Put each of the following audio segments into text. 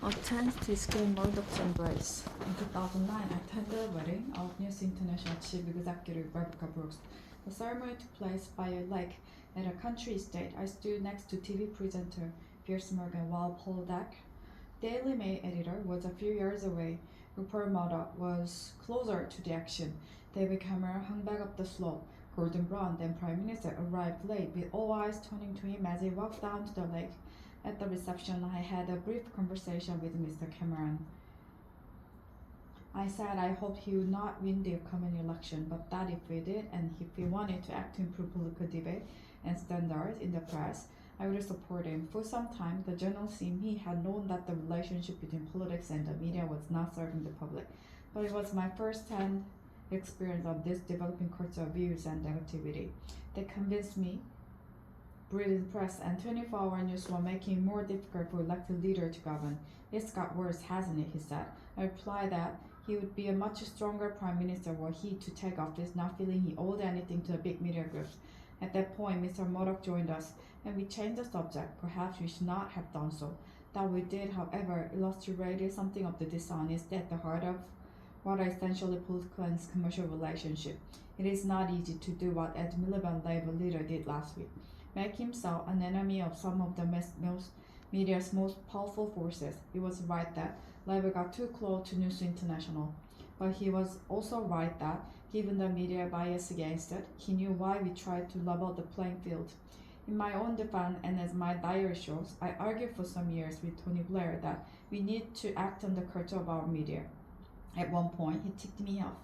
A chance to escape Murdoch'sembrace. In 2009, I attended a wedding of News International Chief Executive Rebecca Brooks. The ceremony took place by a lake at a country estate. I stood next to TV presenter Piers Morgan while Paul Deck, Daily Mail editor, was a few yards away. Rupert Murdoch was closer to the action. David Cameron hung back up the slope. Gordon Brown, then Prime Minister, arrived late, with all eyes turning to him as he walked down to the lake. At the reception, I had a brief conversation with Mr. Cameron. I said I hoped he would not win the upcoming election, but that if he did, and if he wanted to act to improve political debate and standards in the press, I would support him. For some time, the journalists in me had known that the relationship between politics and the media was not serving the public, but it was my first-hand experience of this developing culture of views and negativity that convinced me. British press and 24-hour news were making it more difficult for elected leader to govern. It's got worse, hasn't it? He said. I replied that he would be a much stronger prime minister were he to take office, not feeling he owed anything to the big media groups. At that point, Mr. Murdoch joined us, and we changed the subject. Perhaps we should not have done so. That we did, however, illustrated something of the dishonesty at the heart of what are essentially political and commercial relationship. It is not easy to do what Ed Miliband, Labour leader, did last week. Make himself an enemy of some of the media's most powerful forces. He was right that Labour got too close to News International, but he was also right that, given the media bias against it, he knew why we tried to level the playing field. In my own defense, and as my diary shows, I argued for some years with Tony Blair that we need to act on the culture of our media. At one point, he ticked me off,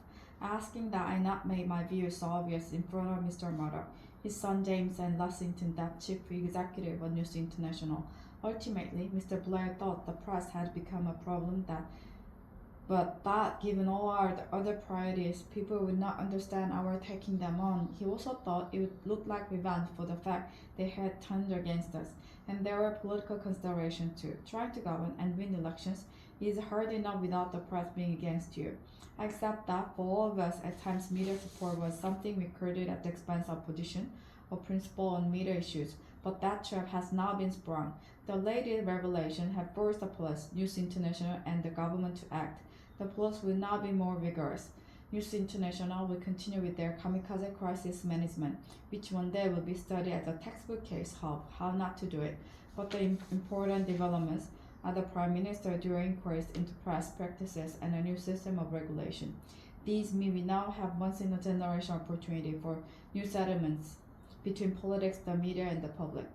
asking that I not make my views so obvious in front of Mr. Murdoch, his son James, and Lexington, that chief executive of News International. Ultimately, Mr. Blair thought the press had become a problem but that given all our other priorities, people would not understand our taking them on. He also thought it would look like revenge for the fact they had turned against us, and there were political considerations too. Trying to govern and win elections is hard enough without the press being against you. I accept that for all of us, at times media support was something we courted at the expense of position or principle on media issues, but that trap has now been sprung. The latest revelation have forced the police, News International, and the government to act. The police will now be more vigorous. News International will continue with their kamikaze crisis management, which one day will be studied as a textbook case of how not to do it. But the important developments are the Prime Minister during inquiries into press practices and a new system of regulation. These mean we now have once-in-a-generation opportunity for new settlements between politics, the media, and the public.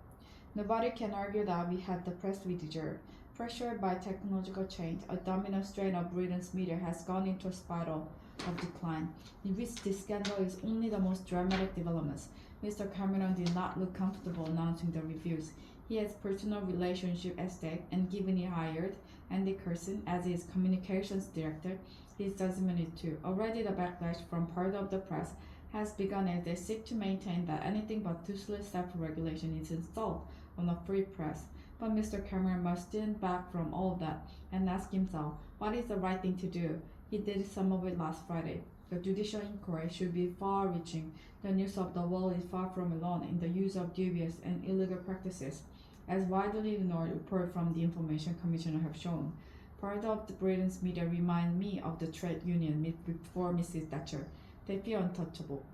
Nobody can argue that we have the press we deserve. Pressured by technological change, a dominant strain of Britain's media has gone into a spiral of decline, in which this scandal is only the most dramatic developments. Mr. Cameron did not look comfortable announcing the reviews. He has personal relationship at stake, and given he hired Andy Coulson as his communications director, his judgment is too. Already the backlash from part of the press has begun as they seek to maintain that anything but toothless self-regulation is installed on a free press. But Mr. Cameron must stand back from all of that and ask himself, what is the right thing to do? He did some of it last Friday. The judicial inquiry should be far-reaching. The news of the world is far from alone in the use of dubious and illegal practices, as widely ignored reports from the Information Commissioner have shown. Part of the Britain's media remind me of the trade union before Mrs. Thatcher. They feel untouchable.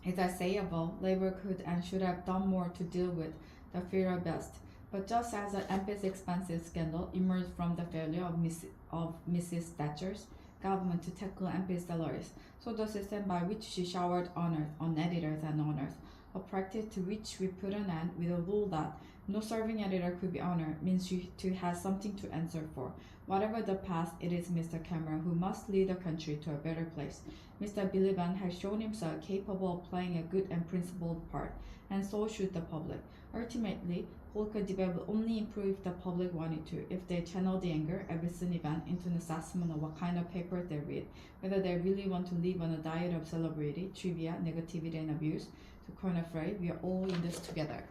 As I say above, Labour could and should have done more to deal with the fear of best. But just as an MP's expenses scandal emerged from the failure of Mrs. Thatcher's government to tackle MP's salaries, so the system by which she showered honors on editors and owners, a practice to which we put an end with a rule that no serving editor could be honored, means she too has something to answer for. Whatever the past, it is Mr. Cameron who must lead the country to a better place. Mr. Miliband has shown himself capable of playing a good and principled part, and so should the public. Ultimately, political debate will only improve if the public wanted to, if they channel the anger at recent event into an assessment of what kind of papers they read, whether they really want to live on a diet of celebrity, trivia, negativity, and abuse. To coin a phrase, we are all in this together.